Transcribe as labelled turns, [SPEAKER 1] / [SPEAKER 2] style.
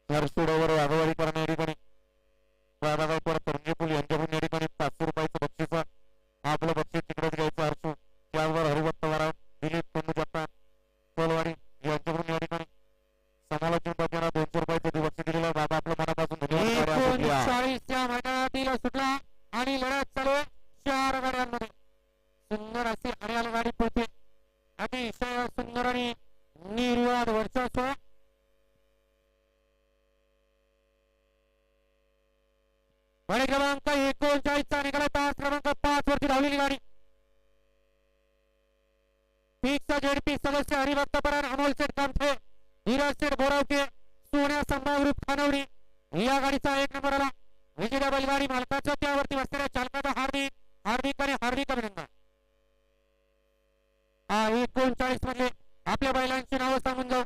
[SPEAKER 1] नरसोडावर आगवाडी करणे या ठिकाणी राणा गायकवाड तरंगेपूल यांच्याकडून या ठिकाणी 500 रुपयाचं बक्षीस आपलं बक्षीस तिकडेच घ्यायचं हरसू त्याचबरोबर हरिभक्त वराड दिलीप कुंडू जगताप कोलवाडी यांच्याकडून या ठिकाणी समालोचन करताना 200 रुपयाचं बक्षीस दिलेलं बाबा आपलं मनापासून धन्यवाद.
[SPEAKER 2] 39 या मैदानातील सुटला आणि लढत चालू आहे 4 गाड्यांमध्ये. सुंदर अशी हरियाणा गाडी पळते अतिशय सुंदर आणि निर्वाद वर्चस्व. गाडी क्रमांक 39 चा निघाला तास क्रमांक 5 वरती धावलेली गाडी. पीकचा जेडपी सदस्य हरिभक्त परान अमोल शेठ कामथे धीरज शेठ बोरावके सोन्या संभावरूप खानवडी या गाडीचा 1 नंबर आला. विजेता बैलगाडी मालकाच्या त्यावरती बसलेल्या चालकाचा हार्दिक हार्दिक आणि हार्दिक अभिनंदन. 39 मध्ये आपल्या बैलांची नावं सांगून जाऊ.